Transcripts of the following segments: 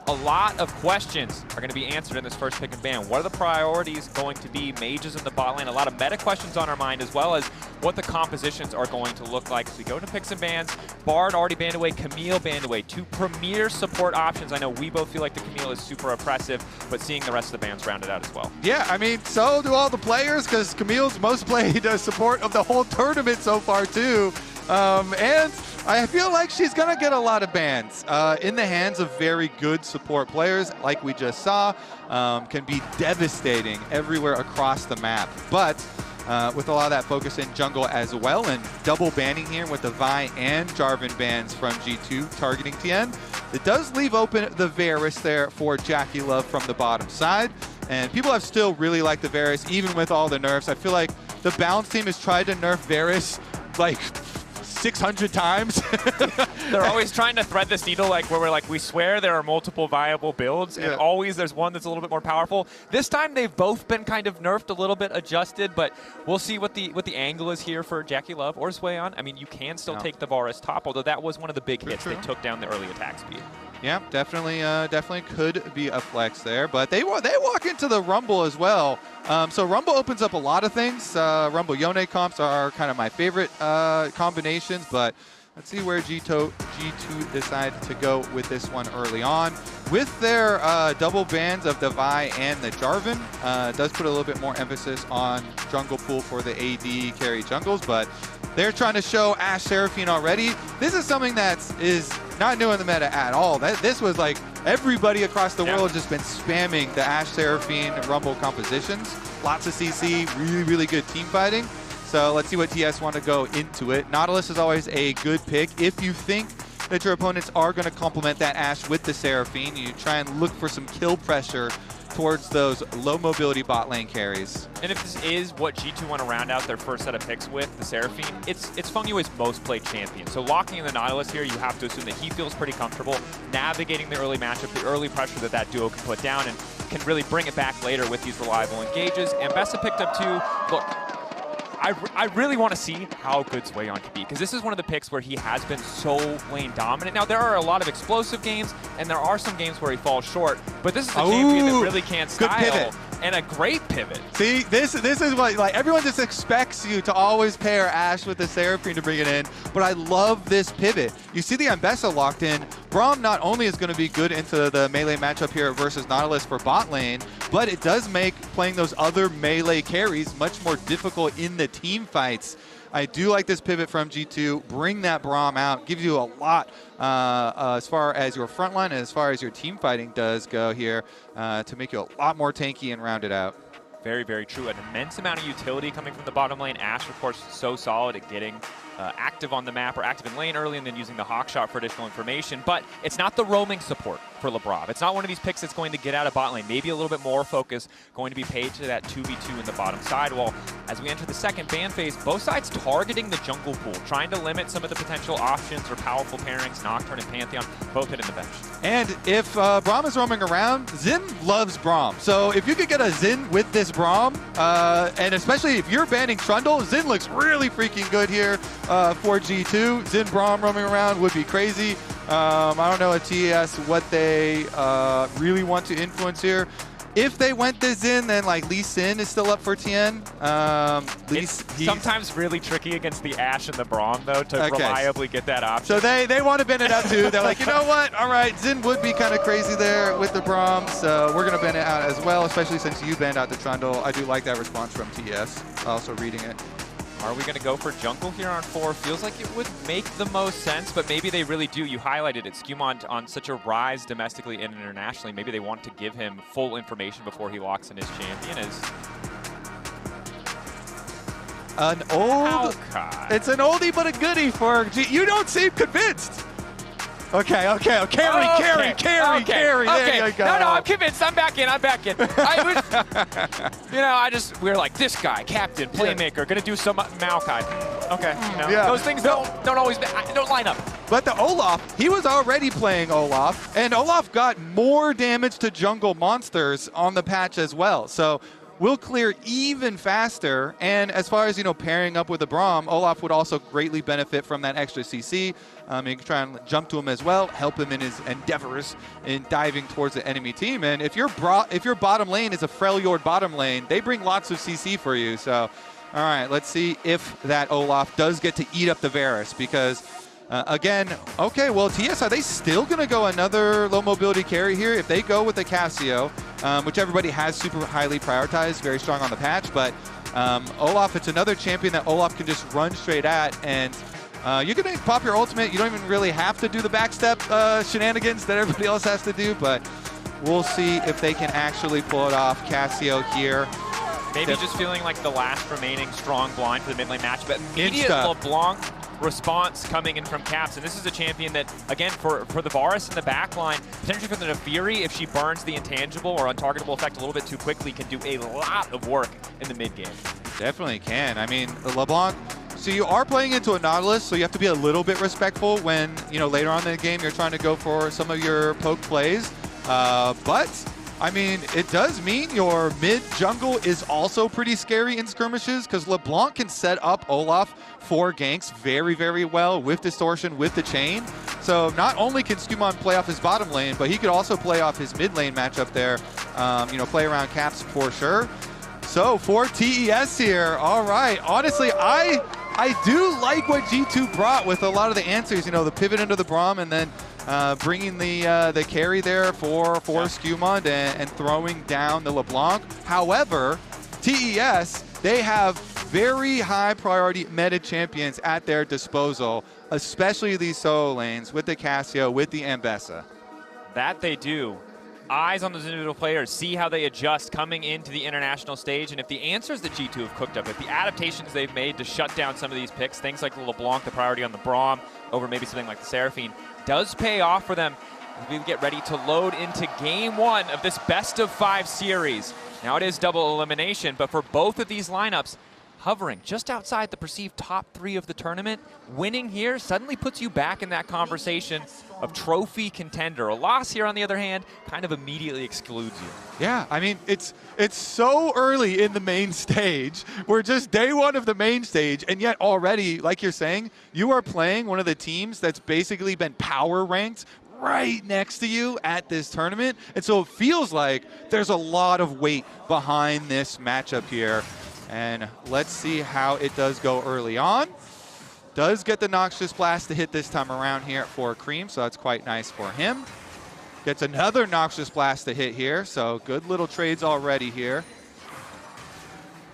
a lot of questions are going to be answered in this first pick and ban. What are the priorities going to be? Mages in the bot lane. A lot of meta questions on our mind, as well as what the compositions are going to look like as we go to picks and bans. Bard already banned away. Camille banned away. Two premier support options. I know we both feel like the Camille is super oppressive, but seeing the rest of the bans rounded out as well. Yeah, I mean, so do all the players, because Camille's most played support of the whole tournament so far, too. And I feel like she's going to get a lot of bans in the hands of very good support players, like we just saw, can be devastating everywhere across the map. But with a lot of that focus in jungle as well, and double banning here with the Vi and Jarvan bans from G2 targeting Tian, it does leave open the Varus there for JackeyLove from the bottom side. And people have still really liked the Varus, even with all the nerfs. I feel like the balance team has tried to nerf Varus like 600 times. They're always trying to thread this needle, like where we're like, we swear there are multiple viable builds, and always there's one that's a little bit more powerful. This time they've both been kind of nerfed, a little bit adjusted, but we'll see what the angle is here for JackeyLove or ZUIAN. I mean, you can still take the Varus top, although that was one of the big hits. They took down the early attack speed. Yeah, definitely could be a flex there, but they walk into the Rumble as well. So Rumble opens up a lot of things. Rumble Yone comps are kind of my favorite combinations, but let's see where G2 decide to go with this one early on. With their double bans of the Vi and the Jarvan, does put a little bit more emphasis on jungle pool for the AD carry jungles, but they're trying to show Ashe Seraphine already. This is something that is not new in the meta at all. This was like everybody across the world just been spamming the Ashe Seraphine Rumble compositions. Lots of CC, really, really good team fighting. So let's see what TS want to go into it. Nautilus is always a good pick. If you think that your opponents are going to complement that Ashe with the Seraphine, you try and look for some kill pressure towards those low mobility bot lane carries. And if this is what G2 want to round out their first set of picks with, the Seraphine, it's fengyue's most played champion. So locking in the Nautilus here, you have to assume that he feels pretty comfortable navigating the early matchup, the early pressure that duo can put down, and can really bring it back later with these reliable engages. Ambessa picked up two. Look, I really want to see how good ZUIAN can be, because this is one of the picks where he has been so lane dominant. Now, there are a lot of explosive games, and there are some games where he falls short, but this is a champion that really can't style. Good pivot. And a great pivot. See, this is what, like, everyone just expects you to always pair Ashe with the Seraphine to bring it in, but I love this pivot. You see the Ambessa locked in. Braum not only is going to be good into the melee matchup here versus Nautilus for bot lane, but it does make playing those other melee carries much more difficult in the team fights. I do like this pivot from G2. Bring that Braum out. Gives you a lot as far as your front line and as far as your team fighting does go here to make you a lot more tanky and rounded out. Very, very true. An immense amount of utility coming from the bottom lane. Ashe, of course, so solid at getting active on the map or active in lane early and then using the hawk shot for additional information. But it's not the roaming support for Labrov. It's not one of these picks that's going to get out of bot lane. Maybe a little bit more focus going to be paid to that 2v2 in the bottom side. Well, as we enter the second ban phase, both sides targeting the jungle pool, trying to limit some of the potential options or powerful pairings. Nocturne and Pantheon both hitting the bench. And if Braum is roaming around, Xin loves Braum. So if you could get a Xin with this Braum, and especially if you're banning Trundle, Xin looks really freaking good here for G2. Xin Braum roaming around would be crazy. I don't know at TES what they really want to influence here. If they went this in, then like Lee Sin is still up for Tian. It's sometimes really tricky against the Ashe and the Braum, though, to reliably get that option. So they want to bend it up too. They're like, you know what? All right, Xin would be kind of crazy there with the Braum, so we're going to bend it out as well, especially since you banned out the Trundle. I do like that response from TES, also reading it. Are we going to go for jungle here on 4? Feels like it would make the most sense, but maybe they really do. You highlighted it. SkewMond on such a rise domestically and internationally. Maybe they want to give him full information before he locks in his champion. It's an oldie but a goodie for G. You don't seem convinced. Okay. Carry. There you go. No, I'm convinced. I'm back in. We were like, this guy, captain, playmaker, gonna do some Maokai. Okay, those things don't always don't line up. But the Olaf, he was already playing Olaf, and Olaf got more damage to jungle monsters on the patch as well. So will clear even faster. And as far as, pairing up with the Braum, Olaf would also greatly benefit from that extra CC. You can try and jump to him as well, help him in his endeavors in diving towards the enemy team. And if your bottom lane is a Freljord bottom lane, they bring lots of CC for you. So, all right, let's see if that Olaf does get to eat up the Varus, because again, okay, well, TES, are they still going to go another low mobility carry here? If they go with the Cassio, which everybody has super highly prioritized, very strong on the patch, but Olaf, it's another champion that Olaf can just run straight at, and you can pop your ultimate. You don't even really have to do the backstep shenanigans that everybody else has to do, but we'll see if they can actually pull it off. Cassio here. Maybe just feeling like the last remaining strong blind for the mid lane match, but immediate LeBlanc response coming in from Caps. And this is a champion that, again, for the Varus in the back line, potentially for the Naafiri, if she burns the intangible or untargetable effect a little bit too quickly, can do a lot of work in the mid game. Definitely can. I mean, LeBlanc, so you are playing into a Nautilus, so you have to be a little bit respectful when, later on in the game you're trying to go for some of your poke plays. But I mean, it does mean your mid jungle is also pretty scary in skirmishes, because LeBlanc can set up Olaf for ganks very, very well with distortion, with the chain. So not only can SkewMond play off his bottom lane, but he could also play off his mid lane matchup there, play around Caps for sure. So for TES here, all right. Honestly, I do like what G2 brought with a lot of the answers, the pivot into the Braum, and then bringing the carry there for SkewMond and throwing down the LeBlanc. However, TES, they have very high priority meta champions at their disposal, especially these solo lanes with the Cassio, with the Ambessa. That they do. Eyes on those individual players, see how they adjust coming into the international stage, and if the answers that G2 have cooked up, if the adaptations they've made to shut down some of these picks, things like LeBlanc, the priority on the Braum, over maybe something like the Seraphine, does pay off for them as we get ready to load into game one of this best-of-5 series. Now it is double elimination, but for both of these lineups, hovering just outside the perceived top 3 of the tournament, winning here suddenly puts you back in that conversation of trophy contender. A loss here, on the other hand, kind of immediately excludes you. Yeah, I mean, it's so early in the main stage. We're just day one of the main stage, and yet already, like you're saying, you are playing one of the teams that's basically been power ranked right next to you at this tournament. And so it feels like there's a lot of weight behind this matchup here. And let's see how it does go early on. Does get the Noxious Blast to hit this time around here for Creme, so that's quite nice for him. Gets another Noxious Blast to hit here, so good little trades already here.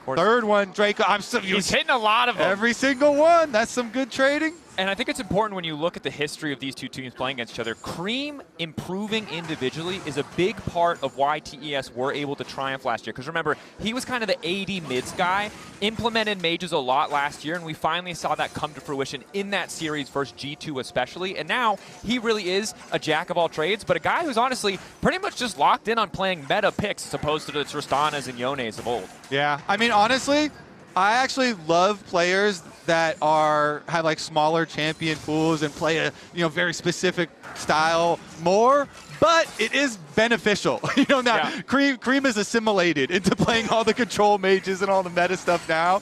Third one, Draco. He's hitting a lot of them. Every single one. That's some good trading. And I think it's important when you look at the history of these two teams playing against each other. Creme improving individually is a big part of why TES were able to triumph last year. Because remember, he was kind of the AD mids guy, implemented mages a lot last year, and we finally saw that come to fruition in that series versus G2 especially. And now he really is a jack of all trades, but a guy who's honestly pretty much just locked in on playing meta picks as opposed to the Tristanas and Yones of old. Yeah, I mean, honestly, I actually love players that have like smaller champion pools and play a very specific style more, but it is beneficial. Now Creme is assimilated into playing all the control mages and all the meta stuff now.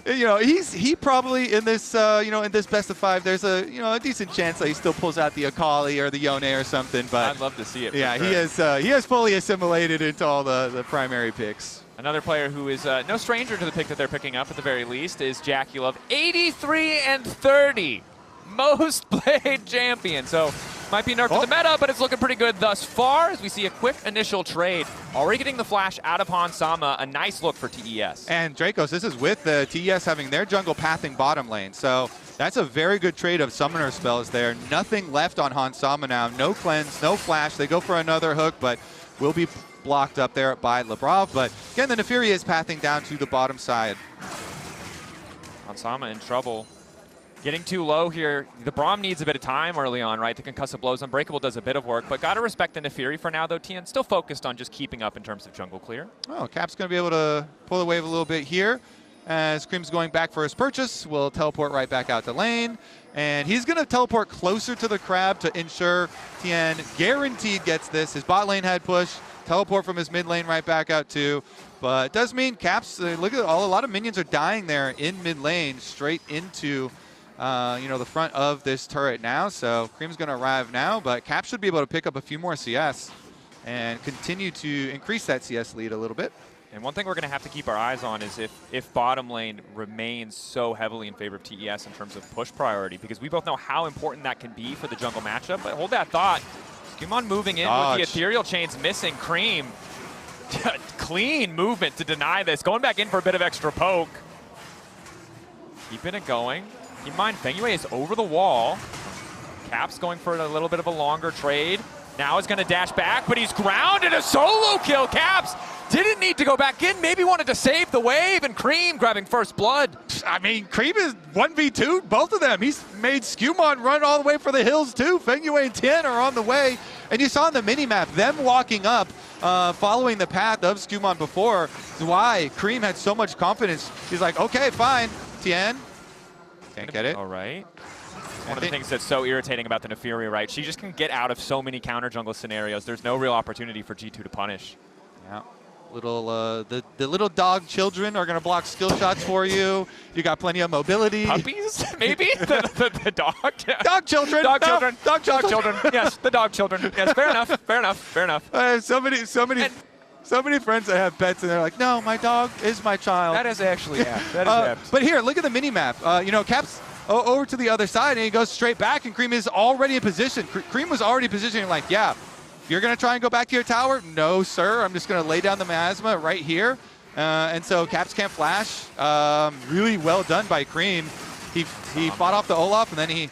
He probably in this in this best of 5, there's a decent chance that he still pulls out the Akali or the Yone or something. But I'd love to see it. Yeah, sure. he has fully assimilated into all the primary picks. Another player who is no stranger to the pick that they're picking up at the very least is JackeyLove. 83 and 30, most played champion. So might be nerfed to the meta, but it's looking pretty good thus far as we see a quick initial trade. Already getting the flash out of Hansama, a nice look for TES. And Dracos, this is with the TES having their jungle pathing bottom lane. So that's a very good trade of summoner spells there. Nothing left on Hansama now. No cleanse, no flash. They go for another hook, but will be blocked up there by Labrov. But again, the Naafiri is pathing down to the bottom side. Hansama in trouble. Getting too low here. The Braum needs a bit of time early on, right? The concussive blows. Unbreakable does a bit of work, but got to respect the Naafiri for now, though. Tian still focused on just keeping up in terms of jungle clear. Oh, Cap's going to be able to pull the wave a little bit here. As Creme's going back for his purchase, will teleport right back out to lane. And he's going to teleport closer to the crab to ensure Tian guaranteed gets this. His bot lane had push. Teleport from his mid lane right back out too. But it does mean Caps, look at a lot of minions are dying there in mid lane, straight into the front of this turret now. So Creme's going to arrive now, but Caps should be able to pick up a few more CS and continue to increase that CS lead a little bit. And one thing we're going to have to keep our eyes on is if bottom lane remains so heavily in favor of TES in terms of push priority, because we both know how important that can be for the jungle matchup. But hold that thought. SkewMond moving in with the ethereal chains missing. Creme, clean movement to deny this. Going back in for a bit of extra poke. Keeping it going. Keep in mind, fengyue is over the wall. Caps going for a little bit of a longer trade. Now he's going to dash back, but he's grounded. A solo kill. Caps didn't need to go back in. Maybe wanted to save the wave, and Creme grabbing first blood. I mean, Creme is 1v2, both of them. He's made SkewMond run all the way for the hills too. fengyue and Tian are on the way. And you saw in the mini-map, them walking up, following the path of SkewMond before. Why Creme had so much confidence. He's like, okay, fine, Tian. Can't get it. All right. One of the things that's so irritating about the Naafiri, right? She just can get out of so many counter jungle scenarios. There's no real opportunity for G2 to punish. Yeah. The little dog children are going to block skill shots for you. You got plenty of mobility. Puppies, maybe? the dog? Dog children. Dog children. Dog children. Yes, the dog children. Yes, fair enough. Fair enough. Fair enough. So many friends that have pets, and they're like, no, my dog is my child. That is actually apt. That is apt. But here, look at the mini-map. Caps over to the other side, and he goes straight back, and Creme is already in position. Creme was already positioning like, yeah, you're going to try and go back to your tower? No, sir. I'm just going to lay down the miasma right here. And so Caps can't flash. Really well done by Creme. He fought off the Olaf, and then he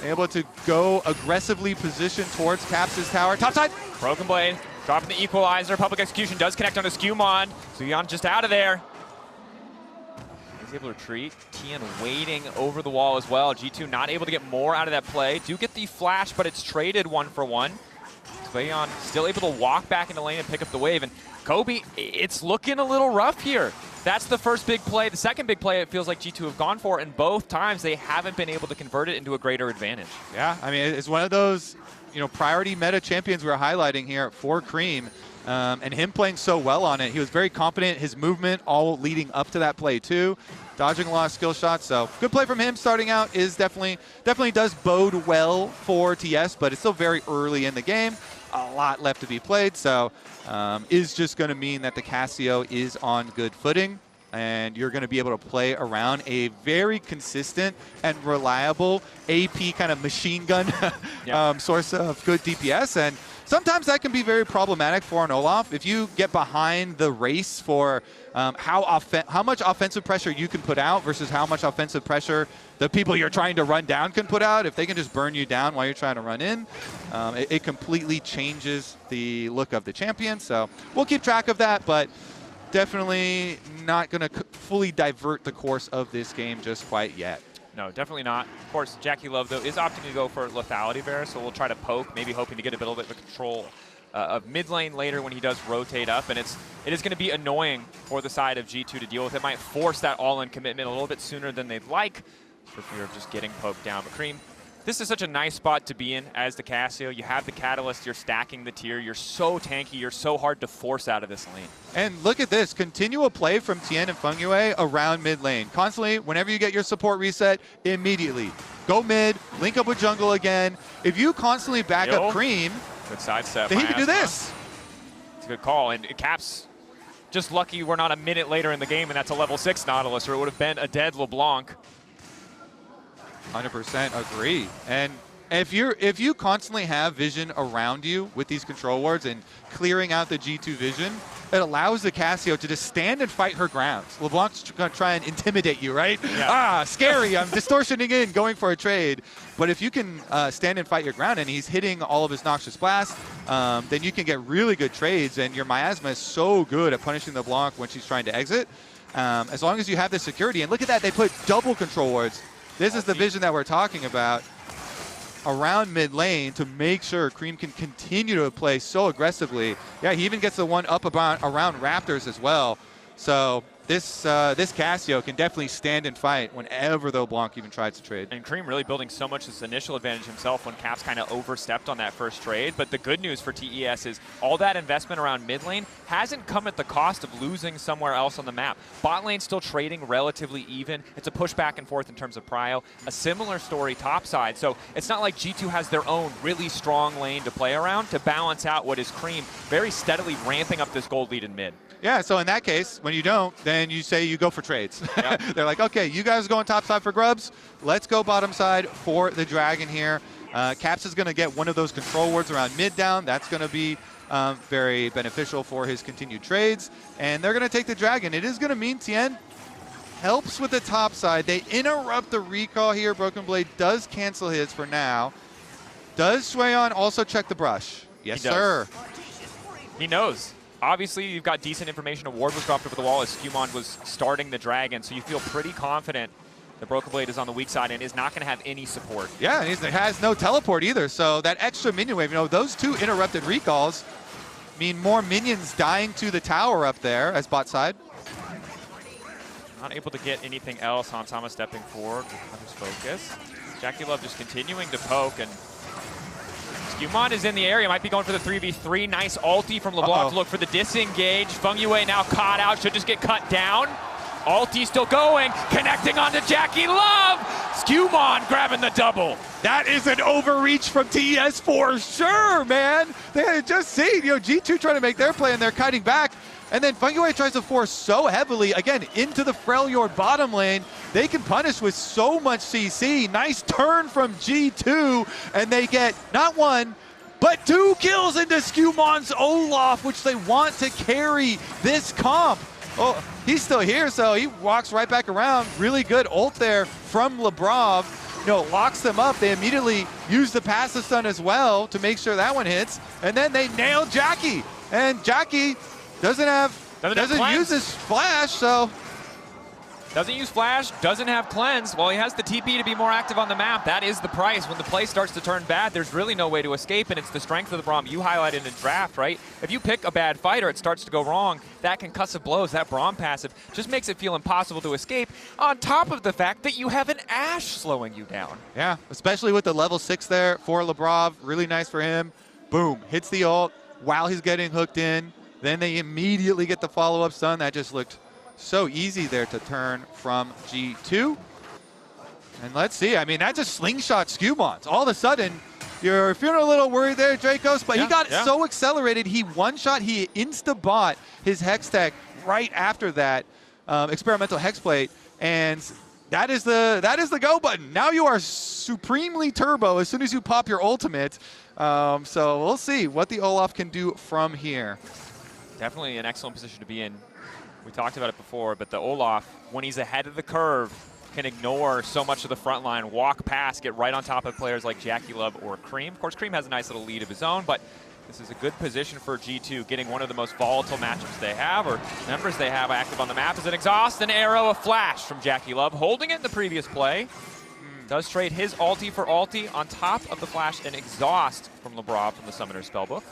able to go aggressively position towards Caps' tower. Topside. BrokenBlade dropping the equalizer. Public execution does connect onto SkewMond. ZUIAN just out of there. He's able to retreat. Tian waiting over the wall as well. G2 not able to get more out of that play. Do get the flash, but it's traded 1-for-1. ZUIAN still able to walk back into lane and pick up the wave. And Kobe, it's looking a little rough here. That's the first big play. The second big play, it feels like G2 have gone for, and both times they haven't been able to convert it into a greater advantage. Yeah, I mean, it's one of those priority meta champions we're highlighting here for Creme. And him playing so well on it. He was very confident. His movement all leading up to that play too. Dodging a lot of skill shots. So good play from him starting out is definitely does bode well for TS, but it's still very early in the game. A lot left to be played. So is just going to mean that the Cassio is on good footing. And you're going to be able to play around a very consistent and reliable AP kind of machine gun source of good DPS. And sometimes that can be very problematic for an Olaf. If you get behind the race for how much offensive pressure you can put out versus how much offensive pressure the people you're trying to run down can put out, if they can just burn you down while you're trying to run in, it completely changes the look of the champion. So we'll keep track of that, but definitely not going to fully divert the course of this game just quite yet. No, definitely not. Of course, JackeyLove, though, is opting to go for lethality there, so we'll try to poke, maybe hoping to get a little bit of control of mid lane later when he does rotate up. And it is going to be annoying for the side of G2 to deal with. It might force that all-in commitment a little bit sooner than they'd like for fear of just getting poked down. But Creme, this is such a nice spot to be in as the Cassio. You have the Catalyst, you're stacking the tier, you're so tanky, you're so hard to force out of this lane. And look at this, continual play from Tian and fengyue around mid lane. Constantly, whenever you get your support reset, immediately go mid, link up with jungle again. If you constantly back up Creme, good sidestep, then he can do this. It's a good call, and Caps just lucky we're not a minute later in the game and that's a level 6 Nautilus, or it would have been a dead LeBlanc. 100% agree. And if you constantly have vision around you with these control wards and clearing out the G2 vision, it allows the Cassio to just stand and fight her grounds. LeBlanc's going to try and intimidate you, right? Yeah. Scary, I'm distortioning in, going for a trade. But if you can stand and fight your ground and he's hitting all of his Noxious Blast, then you can get really good trades, and your miasma is so good at punishing the LeBlanc when she's trying to exit. As long as you have the security. And look at that, they put double control wards. This is the vision that we're talking about around mid lane to make sure Creme can continue to play so aggressively. Yeah, he even gets the one up around Raptors as well. So this Cassio can definitely stand and fight whenever the LeBlanc even tries to trade. And Creme really building so much this initial advantage himself when Caps kind of overstepped on that first trade. But the good news for TES is all that investment around mid lane hasn't come at the cost of losing somewhere else on the map. Bot lane still trading relatively even. It's a push back and forth in terms of prio. A similar story topside. So it's not like G2 has their own really strong lane to play around to balance out what is Creme very steadily ramping up this gold lead in mid. Yeah, so in that case, when you don't, then you say you go for trades. Yep. They're like, okay, you guys are going top side for grubs. Let's go bottom side for the dragon here. Caps is going to get one of those control wards around mid down. That's going to be very beneficial for his continued trades. And they're going to take the dragon. It is going to mean Tian helps with the top side. They interrupt the recall here. BrokenBlade does cancel his for now. Does ZUIAN also check the brush? Yes, sir. He knows. Obviously, you've got decent information. A ward was dropped over the wall as SkewMond was starting the dragon, so you feel pretty confident that BrokenBlade is on the weak side and is not going to have any support. Yeah, and he has no teleport either, so that extra minion wave, those two interrupted recalls mean more minions dying to the tower up there as bot side. Not able to get anything else. Hansama stepping forward with his focus. JackeyLove just continuing to poke, and SkewMond is in the area, might be going for the 3v3. Nice ulti from LeBlanc to look for the disengage. fengyue now caught out, should just get cut down. Ulti still going, connecting onto JackeyLove. SkewMond grabbing the double. That is an overreach from TES for sure, man. They had just seen, G2 trying to make their play and they're kiting back. And then fengyue tries to force so heavily, again, into the Freljord bottom lane. They can punish with so much CC. Nice turn from G2, and they get not one, but 2 kills into SkewMond's Olaf, which they want to carry this comp. Oh, he's still here, so he walks right back around. Really good ult there from Labrov. Locks them up. They immediately use the passive stun as well to make sure that one hits. And then they nail Jackie. And Jackie doesn't use his flash, so. Doesn't use flash, doesn't have cleanse. Well, he has the TP to be more active on the map. That is the price. When the play starts to turn bad, there's really no way to escape, and it's the strength of the Braum you highlighted in draft, right? If you pick a bad fight or it starts to go wrong, that concussive blows, that Braum passive, just makes it feel impossible to escape, on top of the fact that you have an Ashe slowing you down. Yeah, especially with the level 6 there for Labrov. Really nice for him. Boom, hits the ult while he's getting hooked in. Then they immediately get the follow-up stun. That just looked so easy there to turn from G2. And let's see. I mean, that just slingshot SkewMond. All of a sudden, you're feeling a little worried there, Dracos, but he got so accelerated. He one-shot, he insta-bought his Hex Tech right after that experimental Hex Plate. And that is the go button. Now you are supremely turbo as soon as you pop your ultimate. So we'll see what the Olaf can do from here. Definitely an excellent position to be in. We talked about it before, but the Olaf, when he's ahead of the curve, can ignore so much of the front line, walk past, get right on top of players like JackeyLove or Creme. Of course, Creme has a nice little lead of his own, but this is a good position for G2, getting one of the most volatile matchups they have, or members they have active on the map. Is an exhaust, an arrow, a flash from JackeyLove, holding it in the previous play. Does trade his ulti for ulti on top of the flash and exhaust from Labrov from the Summoner's Spellbook.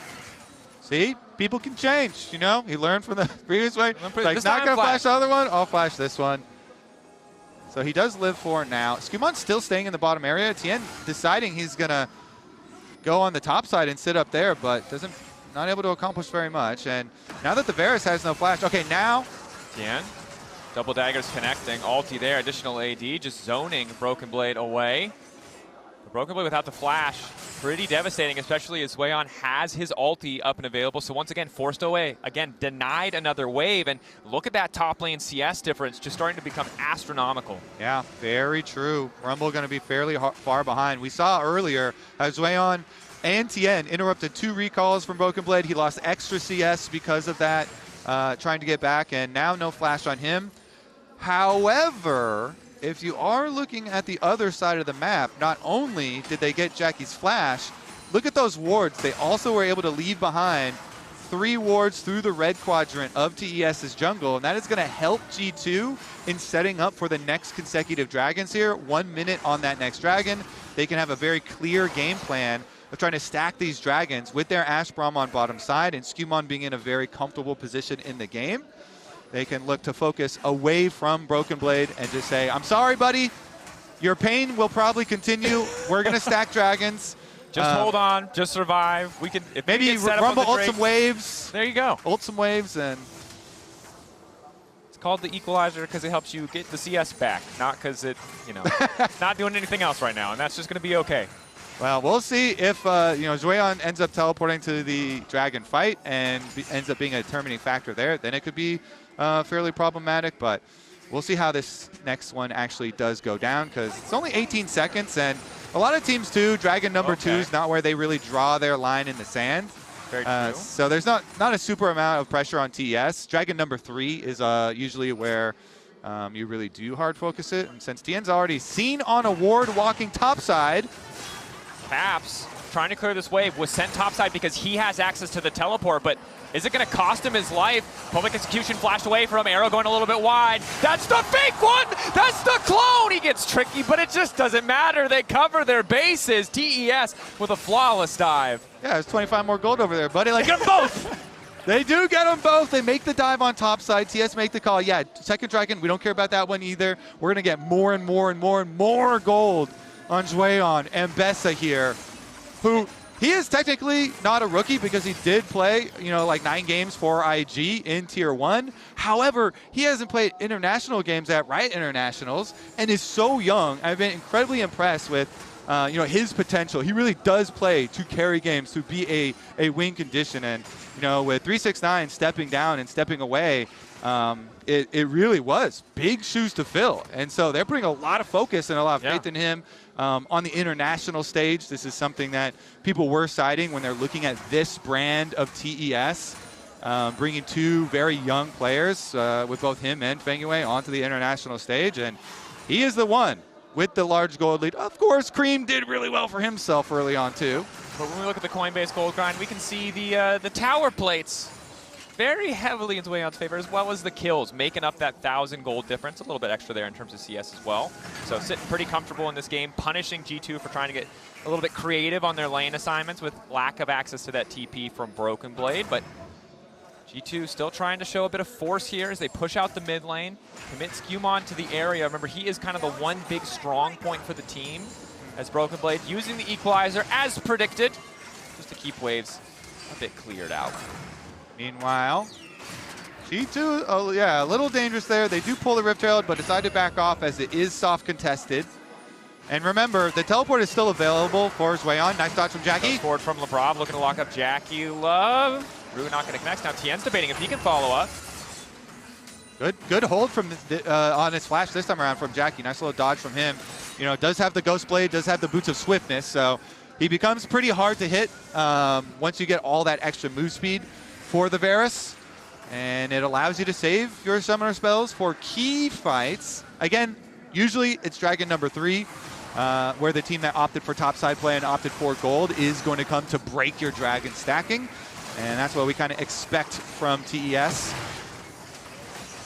See, people can change, He learned from the previous way. Like, not going to flash the other one, I'll flash this one. So he does live for now. SkewMond's still staying in the bottom area. Tian deciding he's going to go on the top side and sit up there, but not able to accomplish very much. And now that the Varus has no flash, okay, now Tian, double daggers connecting, ulti there, additional AD, just zoning BrokenBlade away. BrokenBlade without the flash, pretty devastating, especially as ZUIAN has his ulti up and available. So once again, forced away. Again, denied another wave. And look at that top lane CS difference just starting to become astronomical. Yeah, very true. Rumble going to be fairly far behind. We saw earlier how ZUIAN and Tian interrupted 2 recalls from BrokenBlade. He lost extra CS because of that, trying to get back. And now no flash on him. However, if you are looking at the other side of the map, not only did they get Jackie's flash, look at those wards. They also were able to leave behind 3 wards through the red quadrant of TES's jungle, and that is going to help G2 in setting up for the next consecutive dragons here. 1 minute on that next dragon. They can have a very clear game plan of trying to stack these dragons with their Ashe Braum on bottom side and SkewMond being in a very comfortable position in the game. they can look to focus away from BrokenBlade and just say, I'm sorry, buddy. Your pain will probably continue. We're going to stack dragons. Just hold on. Just survive. We can maybe Rumble ult some waves. There you go. Ult some waves and... It's called the equalizer because it helps you get the CS back, not because it, you know, not doing anything else right now, and that's just going to be okay. Well, we'll see if you know, ZUIAN ends up teleporting to the dragon fight and ends up being a determining factor there. Then it could be fairly problematic, but we'll see how this next one actually does go down because it's only 18 seconds, and a lot of teams too, dragon number 2 is not where they really draw their line in the sand. Very true. So there's not a super amount of pressure on TES. Dragon number 3 is usually where you really do hard focus it. And since Tian's already seen on a ward walking topside, Caps trying to clear this wave was sent topside because he has access to the teleport, but is it going to cost him his life? Public execution flashed away from him. Arrow going a little bit wide. That's the fake one! That's the clone! He gets tricky, but it just doesn't matter. They cover their bases. TES with a flawless dive. Yeah, there's 25 more gold over there, buddy. Like, get them both! They do get them both. They make the dive on top side. TS make the call. Yeah, second dragon, we don't care about that one either. We're going to get more and more and more and more gold on ZUIAN Ambessa here, who he is technically not a rookie because he did play, you know, like 9 games for IG in Tier 1. However, he hasn't played international games at Riot Internationals and is so young. I've been incredibly impressed with you know, his potential. He really does play to carry games, to be a win condition. And, you know, with 369 stepping down and stepping away, it really was big shoes to fill. And so they're putting a lot of focus and a lot of faith in him on the international stage. This is something that people were citing when they're looking at this brand of TES, bringing 2 very young players with both him and fengyue onto the international stage. And he is the one with the large gold lead. Of course, Creme did really well for himself early on too. But when we look at the coin-based gold grind, we can see the tower plates very heavily in ZUIAN's favor, as well as the kills, making up that 1,000 gold difference. A little bit extra there in terms of CS as well. So sitting pretty comfortable in this game, punishing G2 for trying to get a little bit creative on their lane assignments with lack of access to that TP from BrokenBlade. But G2 still trying to show a bit of force here as they push out the mid lane, commit SkewMond to the area. Remember, he is kind of the one big strong point for the team, as BrokenBlade using the equalizer as predicted, just to keep waves a bit cleared out. Meanwhile, G2, oh yeah, a little dangerous there. They do pull the Rift Herald, but decide to back off as it is soft contested. And remember, the teleport is still available for ZUIAN. Nice dodge from Jackie. Forward from Labrov, looking to lock up JackeyLove. Rue not going to connect. Now Tian's debating if he can follow up. Good hold from on his flash this time around from Jackie. Nice little dodge from him. You know, does have the Ghost Blade, does have the Boots of Swiftness, so he becomes pretty hard to hit once you get all that extra move speed for the Varus. And it allows you to save your summoner spells for key fights. Again, usually it's dragon number 3, where the team that opted for topside play and opted for gold is going to come to break your dragon stacking. And that's what we kind of expect from TES.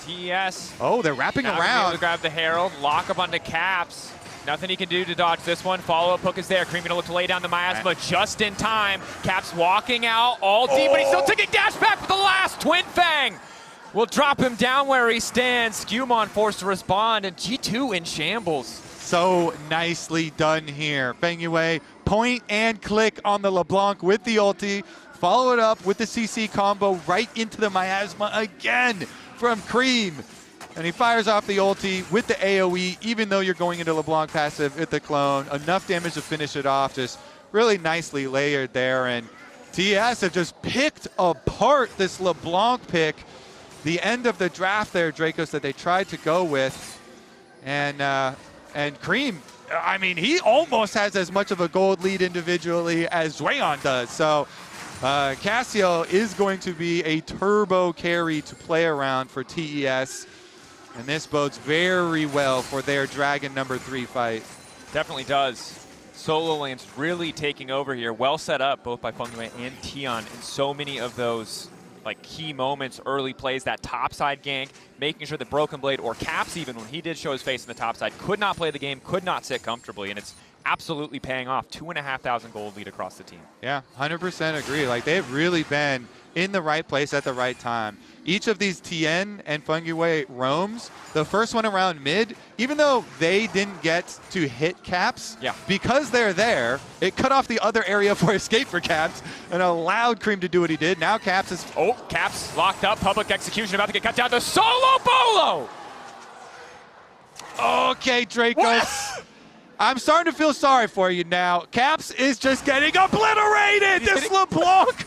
TES. Oh, they're wrapping around. To grab the Herald, lock up onto Caps. Nothing he can do to dodge this one. Follow-up hook is there. Creme gonna look to lay down the miasma just in time. Caps walking out all deep, but he's still taking dash back for the last. Twin Fang will drop him down where he stands. SkewMond forced to respond, and G2 in shambles. So nicely done here. fengyue, point and click on the LeBlanc with the ulti. Follow it up with the CC combo right into the miasma again from Creme. And he fires off the ulti with the AoE, even though you're going into LeBlanc passive with the clone. Enough damage to finish it off. Just really nicely layered there. And TES have just picked apart this LeBlanc pick. The end of the draft there, Dracos, that they tried to go with. And Creme, I mean, he almost has as much of a gold lead individually as ZUIAN does. So Cassio is going to be a turbo carry to play around for TES. And this bodes very well for their dragon number 3 fight. Definitely does. Solo lanes really taking over here. Well set up both by fengyue and Tian in so many of those like key moments, early plays, that topside gank, making sure that BrokenBlade or Caps even when he did show his face in the topside could not play the game, could not sit comfortably, and it's absolutely paying off. 2,500 gold lead across the team. Yeah, 100% agree. Like they've really been in the right place at the right time. Each of these Tian and fengyue roams, the first one around mid, even though they didn't get to hit Caps, because they're there, it cut off the other area for escape for Caps and allowed Creme to do what he did. Now Caps is... Oh, Caps locked up, public execution about to get cut down to solo bolo! Okay, Dracos. I'm starting to feel sorry for you now. Caps is just getting obliterated! This LeBlanc!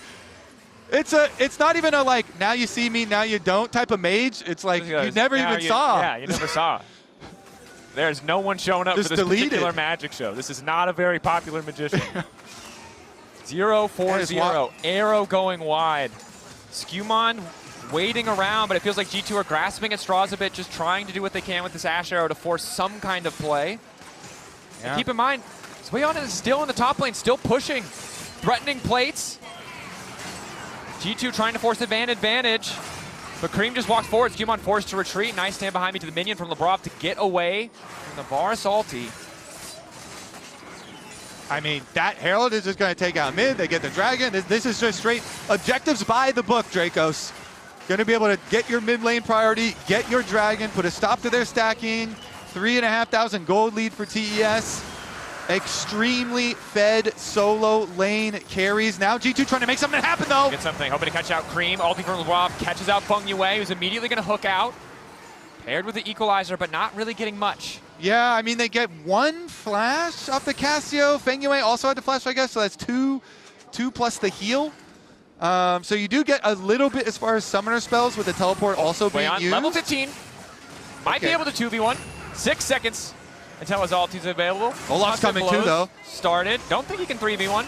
It's not even a like, now you see me, now you don't type of mage. It's like, you never even saw. Yeah, you never saw. There's no one showing up just for this deleted. particular magic show. This is not a very popular magician. 0-4-0, arrow going wide. SkewMond waiting around, but it feels like G2 are grasping at straws a bit, just trying to do what they can with this Ashe arrow to force some kind of play. Yeah. And keep in mind, ZUIAN is still in the top lane, still pushing, threatening plates. G2 trying to force advantage, but Creme just walked forward. SkewMond forced to retreat. Nice stand behind me to the minion from Labrov to get away from the Varus ulti. I mean, that Herald is just going to take out mid. They get the dragon. This is just straight objectives by the book, Dracos. Going to be able to get your mid lane priority, get your dragon, put a stop to their stacking. 3,500 gold lead for TES. Extremely fed solo lane carries. Now G2 trying to make something happen though. Get something, hoping to catch out Creme. Ulti from Labrov catches out fengyue, who's immediately going to hook out. Paired with the equalizer, but not really getting much. Yeah, I mean, they get one flash off the Cassio. fengyue also had the flash, I guess, so that's two plus the heal. So you do get a little bit as far as summoner spells with the teleport also being used. Level 15. Might be able to 2v1. 6 seconds until his ulti's available. Olaf's coming too, though. Started. Don't think he can 3v1.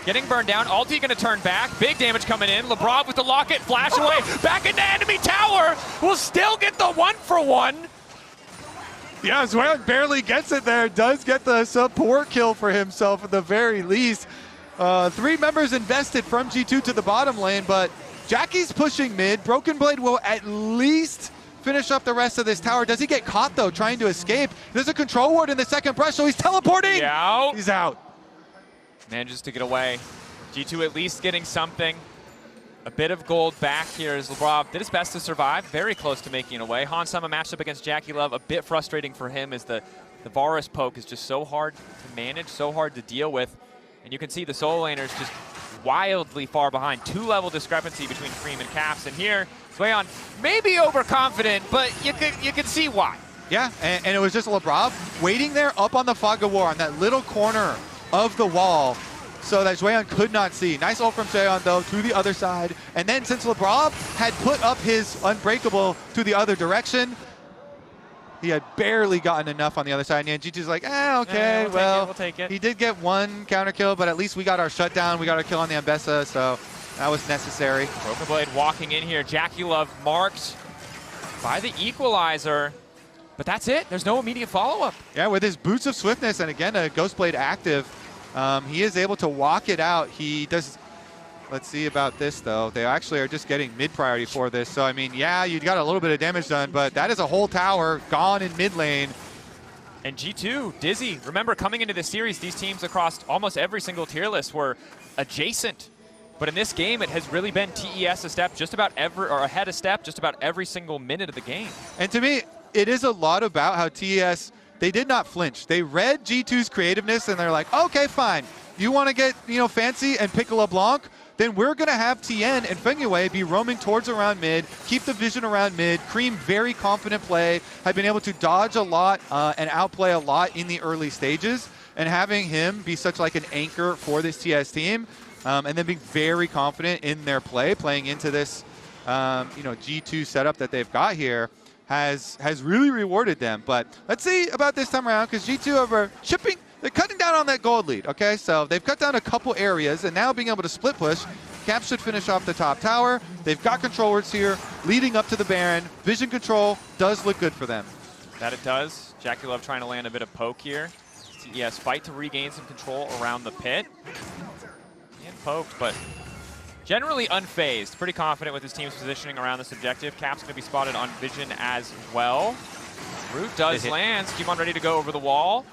Getting burned down. Ulti going to turn back. Big damage coming in. Labrov with the locket. Flash away. Back into enemy tower. Will still get the 1-for-1. Yeah, ZUIAN barely gets it there. Does get the support kill for himself at the very least. 3 members invested from G2 to the bottom lane, but Jackie's pushing mid. BrokenBlade will at least finish up the rest of this tower. Does he get caught though, trying to escape? There's a control ward in the second brush, so he's teleporting. Yeah. He's out. Manages to get away. G2 at least getting something. A bit of gold back here as Labrov did his best to survive. Very close to making it away. Hansama matched up against JackeyLove. A bit frustrating for him as the Varus poke is just so hard to manage, so hard to deal with. And you can see the solo laners just wildly far behind. 2-level discrepancy between Creme and Caps. And here, ZUIAN maybe overconfident, but you could see why. Yeah, and it was just Labrov waiting there up on the fog of war on that little corner of the wall so that ZUIAN could not see. Nice ult from ZUIAN though to the other side. And then since Labrov had put up his unbreakable to the other direction, he had barely gotten enough on the other side. And G2's like, okay, we'll take it. He did get one counter kill, but at least we got our shutdown. We got our kill on the Ambessa, so that was necessary. BrokenBlade walking in here. JackeyLove marked by the equalizer. But that's it. There's no immediate follow-up. Yeah, with his Boots of Swiftness and again a Ghostblade active, he is able to walk it out. He does. Let's see about this though. They actually are just getting mid priority for this. So I mean, yeah, you got a little bit of damage done, but that is a whole tower gone in mid lane. And G2, dizzy. Remember, coming into this series, these teams across almost every single tier list were adjacent. But in this game, it has really been TES a step just about ahead a step just about every single minute of the game. And to me, it is a lot about how TES, they did not flinch. They read G2's creativeness and they're like, okay, fine. You want to get, fancy and pick a LeBlanc? Then we're going to have Tian and fengyue be roaming towards around mid, keep the vision around mid. Creme, very confident play, had been able to dodge a lot and outplay a lot in the early stages. And having him be such like an anchor for this TS team, and then being very confident in their play, playing into this G2 setup that they've got here, has really rewarded them. But let's see about this time around, because G2 are chipping. They're cutting down on that gold lead, okay? So they've cut down a couple areas, and now being able to split push, Caps should finish off the top tower. They've got controllers here, leading up to the Baron. Vision control does look good for them. That it does. JackeyLove trying to land a bit of poke here. Yes, fight to regain some control around the pit. And poked, but generally unfazed. Pretty confident with his team's positioning around this objective. Cap's going to be spotted on vision as well. Root does land. SkewMond ready to go over the wall.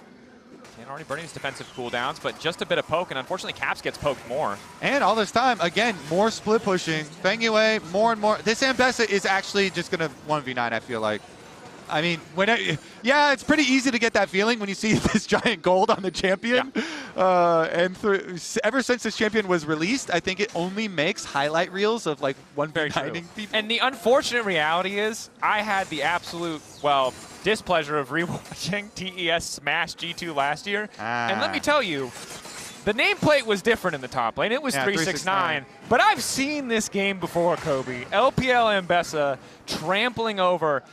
Tian already burning his defensive cooldowns, but just a bit of poke, and unfortunately Caps gets poked more. And all this time, again, more split pushing. fengyue, more and more. This Ambessa is actually just going to 1v9, I feel like. I mean, yeah, it's pretty easy to get that feeling when you see this giant gold on the champion. Yeah. And ever since this champion was released, I think it only makes highlight reels of like 1v9ing people. And the unfortunate reality is, I had the absolute, well, displeasure of rewatching TES smash G2 last year. And let me tell you, the nameplate was different in the top lane. It was 369. But I've seen this game before, Kobe. LPL Ambessa trampling over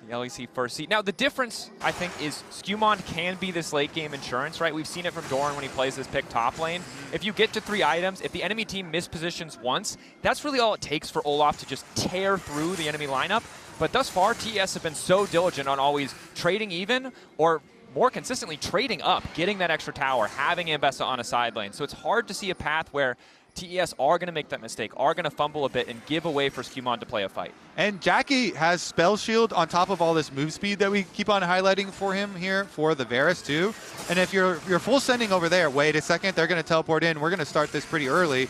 the LEC first seed. Now, the difference, I think, is SkewMond can be this late-game insurance, right? We've seen it from Doran when he plays this pick top lane. If you get to 3 items, if the enemy team mispositions once, that's really all it takes for Olaf to just tear through the enemy lineup. But thus far, TES have been so diligent on always trading even, or more consistently trading up, getting that extra tower, having Ambessa on a side lane. So it's hard to see a path where TES are going to make that mistake, are going to fumble a bit and give away for SkewMond to play a fight. And Jackie has Spell Shield on top of all this move speed that we keep on highlighting for him here for the Varus too. And if you're full sending over there, wait a second, they're going to teleport in. We're going to start this pretty early.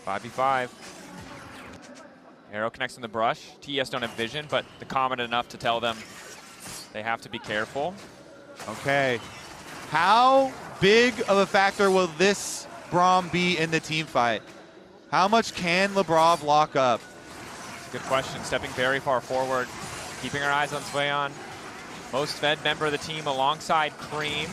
5v5. Arrow connects in the brush. TES don't have vision, but the comment enough to tell them they have to be careful. Okay. How big of a factor will this Braum be in the team fight? How much can Labrov lock up? Good question. Stepping very far forward, keeping our eyes on ZUIAN. Most fed member of the team alongside Creme.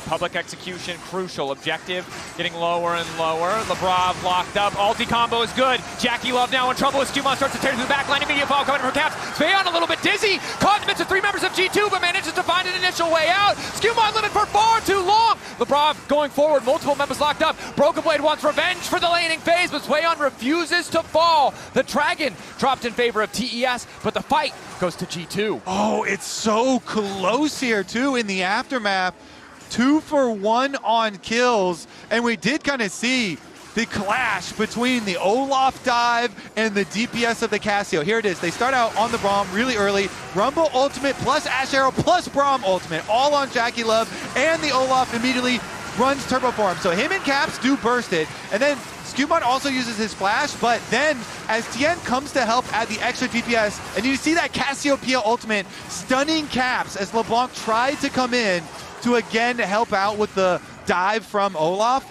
Public execution, crucial. Objective getting lower and lower. Labrov locked up. Ulti combo is good. JackeyLove now in trouble as SkewMond starts to tear through the back line. Immediate fall coming from Caps. ZUIAN a little bit dizzy. Caught in the midst of 3 members of G2, but manages to find an initial way out. SkewMond living for far too long. Labrov going forward. Multiple members locked up. BrokenBlade wants revenge for the laning phase, but ZUIAN refuses to fall. The Dragon dropped in favor of TES, but the fight goes to G2. Oh, it's so close here too in the aftermath. 2 for 1 on kills, and we did kind of see the clash between the Olaf dive and the DPS of the Cassio. Here it is. They start out on the Braum really early. Rumble ultimate plus Ashe arrow plus Braum ultimate, all on JackeyLove, and the Olaf immediately runs turbo for him. So him and Caps do burst it, and then SkewMond also uses his flash, but then as Tian comes to help add the extra DPS, and you see that Cassiopeia ultimate stunning Caps as LeBlanc tried to come in to again help out with the dive from Olaf.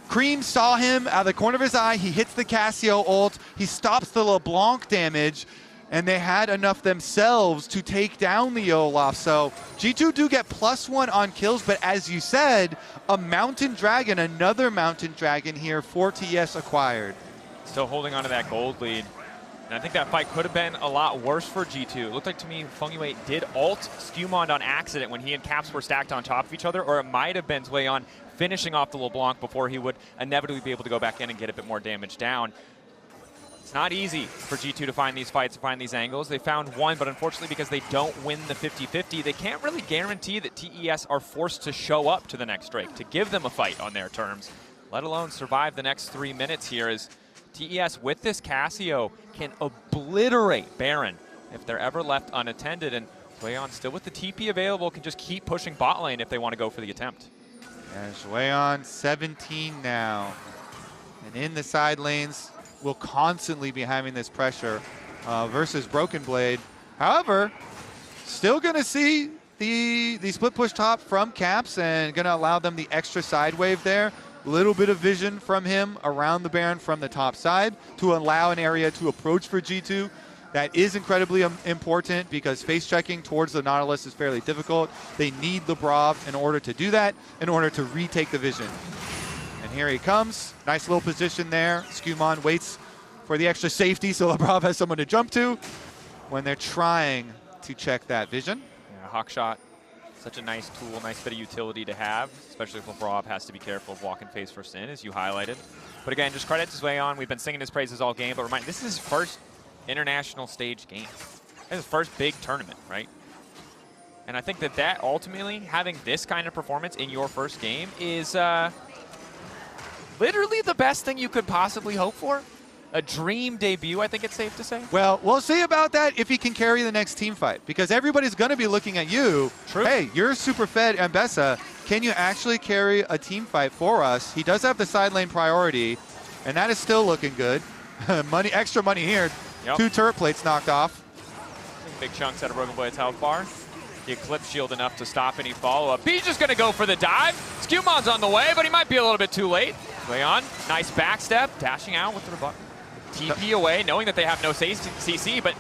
Creme saw him out of the corner of his eye. He hits the Cassio ult. He stops the LeBlanc damage, and they had enough themselves to take down the Olaf. So G2 do get +1 on kills, but as you said, a Mountain Dragon, another Mountain Dragon here for TES acquired. Still holding on to that gold lead. And I think that fight could have been a lot worse for G2. It looked like to me fengyue did ult SkewMond on accident when he and Caps were stacked on top of each other, or it might have been ZUIAN finishing off the LeBlanc before he would inevitably be able to go back in and get a bit more damage down. It's not easy for G2 to find these fights, to find these angles. They found one, but unfortunately because they don't win the 50-50, they can't really guarantee that TES are forced to show up to the next Drake, to give them a fight on their terms, let alone survive the next 3 minutes here as TES with this Cassio can obliterate Baron if they're ever left unattended, and ZUIAN still with the TP available can just keep pushing bot lane if they want to go for the attempt. Yeah, ZUIAN 17 now, and in the side lanes will constantly be having this pressure versus BrokenBlade. However, still going to see the split push top from Caps and going to allow them the extra side wave there. Little bit of vision from him around the Baron from the top side to allow an area to approach for G2. That is incredibly important because face checking towards the Nautilus is fairly difficult. They need Labrov in order to do that, in order to retake the vision. And here he comes. Nice little position there. SkewMond waits for the extra safety so Labrov has someone to jump to when they're trying to check that vision. Yeah, hawk shot. Such a nice tool, nice bit of utility to have, especially if Labrov has to be careful of walking face first in, as you highlighted. But again, just credit to ZUIAN. We've been singing his praises all game, but remind, this is his first international stage game. This is his first big tournament, right? And I think that ultimately, having this kind of performance in your first game is literally the best thing you could possibly hope for. a dream debut, I think it's safe to say. Well, we'll see about that if he can carry the next team fight, because everybody's going to be looking at you. True. Hey, you're super fed Ambessa. Can you actually carry a team fight for us? He does have the side lane priority, and that is still looking good. Extra money here. Yep. 2 turret plates knocked off. Big chunks out of BrokenBlade's health bar. The Eclipse shield enough to stop any follow-up. He's just going to go for the dive. SkewMond's on the way, but he might be a little bit too late. ZUIAN, nice backstep, dashing out with the rebuttal. TP away, knowing that they have no CC, but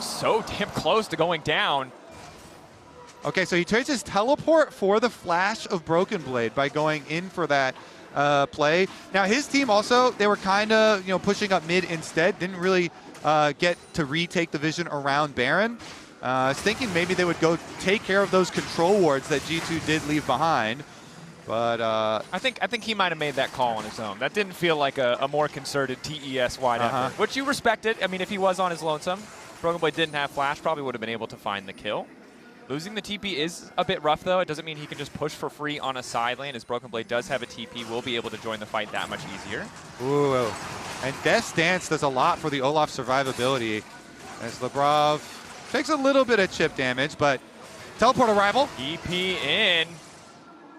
so damn close to going down. Okay, so he trades his teleport for the flash of BrokenBlade by going in for that play. Now his team also, they were kind of pushing up mid instead. Didn't really get to retake the vision around Baron. I was thinking maybe they would go take care of those control wards that G2 did leave behind. But I think he might have made that call on his own. That didn't feel like a more concerted TES wide effort, which you respected. I mean, if he was on his lonesome, BrokenBlade didn't have flash, probably would have been able to find the kill. Losing the TP is a bit rough, though. It doesn't mean he can just push for free on a side lane, as BrokenBlade does have a TP, will be able to join the fight that much easier. Ooh, and Death's Dance does a lot for the Olaf survivability, as Labrov takes a little bit of chip damage, but teleport arrival. EP in.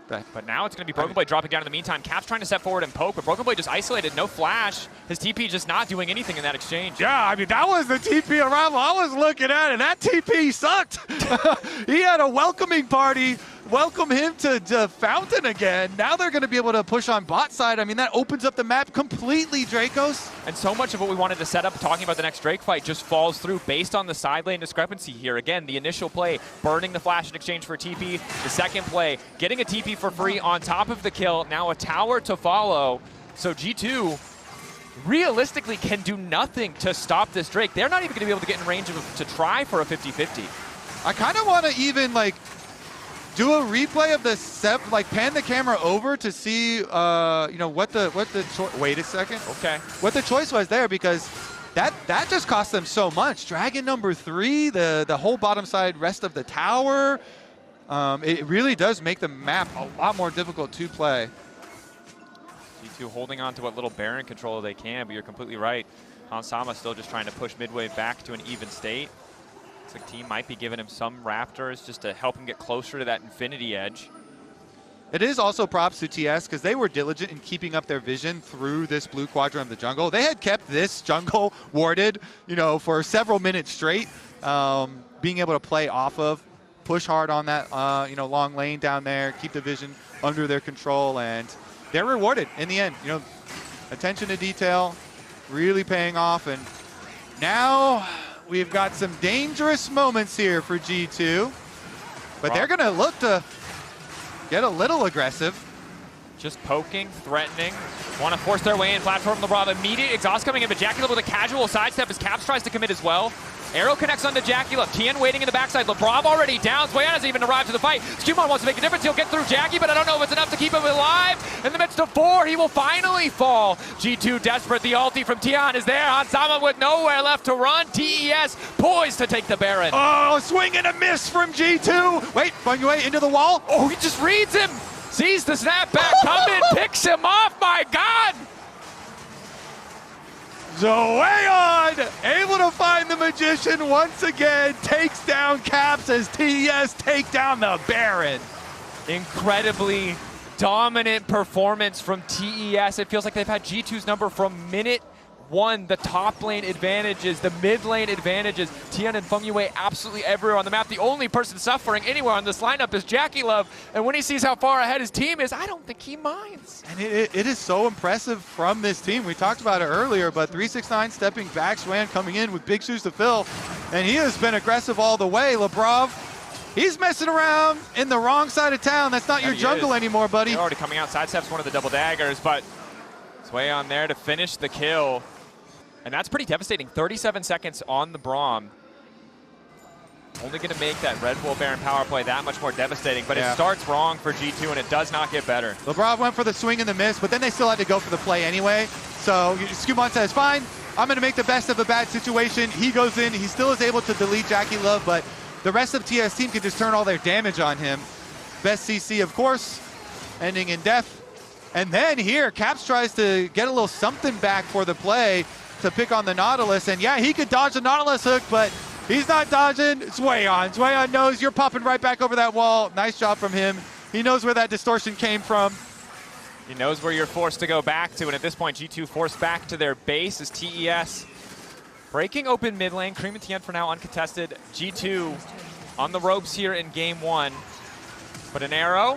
But now it's going to be BrokenBlade dropping down in the meantime. Cap's trying to step forward and poke, but BrokenBlade just isolated, no flash. His TP just not doing anything in that exchange. Yeah, I mean, that was the TP arrival I was looking at, and that TP sucked. He had a welcoming party, welcome him to Fountain again. Now they're going to be able to push on bot side. I mean, that opens up the map completely, Dracos. And so much of what we wanted to set up, talking about the next Drake fight, just falls through based on the side lane discrepancy here. Again, the initial play, burning the flash in exchange for TP. The second play, getting a TP for free on top of the kill. Now a tower to follow. So G2 realistically can do nothing to stop this Drake. They're not even going to be able to get in range to try for a 50-50. I kind of want to even do a replay of the pan the camera over to see what the wait a second. Okay. What the choice was there, because that just cost them so much. Dragon number 3, the whole bottom side rest of the tower. It really does make the map a lot more difficult to play. G2 holding on to what little Baron control they can, but you're completely right. Hansama still just trying to push midway back to an even state. Looks like team might be giving him some Raptors just to help him get closer to that Infinity Edge. It is also props to TS, because they were diligent in keeping up their vision through this blue quadrant of the jungle. They had kept this jungle warded, for several minutes straight, being able to play off of, push hard on that, long lane down there, keep the vision under their control, and they're rewarded in the end. Attention to detail, really paying off, and now we've got some dangerous moments here for G2, but they're going to look to get a little aggressive. Just poking, threatening, want to force their way in. Platform Labrov, immediate exhaust coming in, but JackeyLove with a casual sidestep as Caps tries to commit as well. Arrow connects onto JackeyLove. Tian waiting in the backside. Labrov already down. ZUIAN hasn't even arrived to the fight. SkewMond wants to make a difference. He'll get through Jackie, but I don't know if it's enough to keep him alive. In the midst of 4, he will finally fall. G2 desperate. The ulti from Tian is there. Hansama with nowhere left to run. TES poised to take the Baron. Oh, swing and a miss from G2. Wait, fengyue into the wall. Oh, he just reads him. Sees the snapback coming, picks him off. My God. ZUIAN able to find the Magician once again, takes down Caps as TES take down the Baron. Incredibly dominant performance from TES. It feels like they've had G2's number from minute 1. The top lane advantages, the mid lane advantages. Tian and fengyue absolutely everywhere on the map. The only person suffering anywhere on this lineup is JackeyLove. And when he sees how far ahead his team is, I don't think he minds. And it is so impressive from this team. We talked about it earlier, but 369 stepping back, ZUIAN coming in with big shoes to fill. And he has been aggressive all the way. Labrov, he's messing around in the wrong side of town. That's not your jungle anymore, buddy. They're already coming out. Sidesteps one of the double daggers, but ZUIAN there to finish the kill. And that's pretty devastating. 37 seconds on the Braum. Only going to make that Red Bull Baron power play that much more devastating. But it starts wrong for G2, and it does not get better. Labrov went for the swing and the miss, but then they still had to go for the play anyway. So SkewMond says, fine, I'm going to make the best of a bad situation. He goes in. He still is able to delete JackeyLove, but the rest of TS team can just turn all their damage on him. Best CC, of course, ending in death. And then here, Caps tries to get a little something back for the play. to pick on the Nautilus. And yeah, he could dodge the Nautilus hook, but he's not dodging ZUIAN. ZUIAN knows you're popping right back over that wall. Nice job from him. He knows where that distortion came from. He knows where you're forced to go back to, and at this point, G2 forced back to their base as TES breaking open mid lane. Creme and Tian for now uncontested. G2 on the ropes here in game one. But an arrow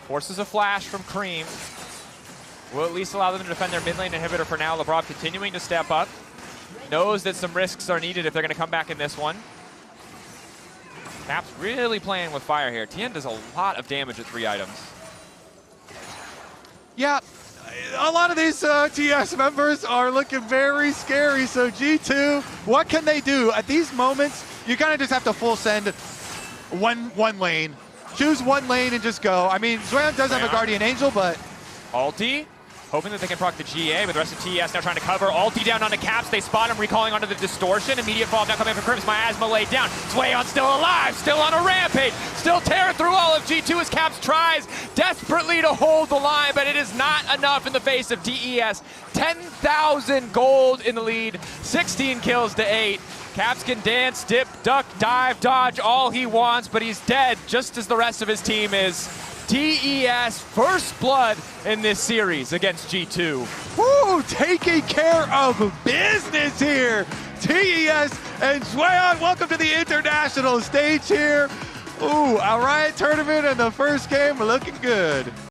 forces a flash from Creme. Will at least allow them to defend their mid lane inhibitor for now. Labrov continuing to step up. Knows that some risks are needed if they're going to come back in this one. Cap's really playing with fire here. Tian does a lot of damage at 3 items. Yeah, a lot of these TS members are looking very scary. So G2, what can they do? At these moments, you kind of just have to full send one lane. Choose one lane and just go. I mean, ZUIAN does have a Guardian Angel, but... Ulti, hoping that they can proc the GA, but the rest of TES now trying to cover. Ulti down onto Caps, they spot him, recalling onto the distortion. Immediate fall now coming from Creme. Miasma laid down. ZUIAN still alive, still on a rampage, still tearing through all of G2 as Caps tries desperately to hold the line, but it is not enough in the face of TES. 10,000 gold in the lead, 16 kills to 8. Caps can dance, dip, duck, dive, dodge all he wants, but he's dead just as the rest of his team is. TES first blood in this series against G2. Woo, taking care of business here. TES and ZUIAN, welcome to the international stage here. Ooh, all right, tournament in the first game, we're looking good.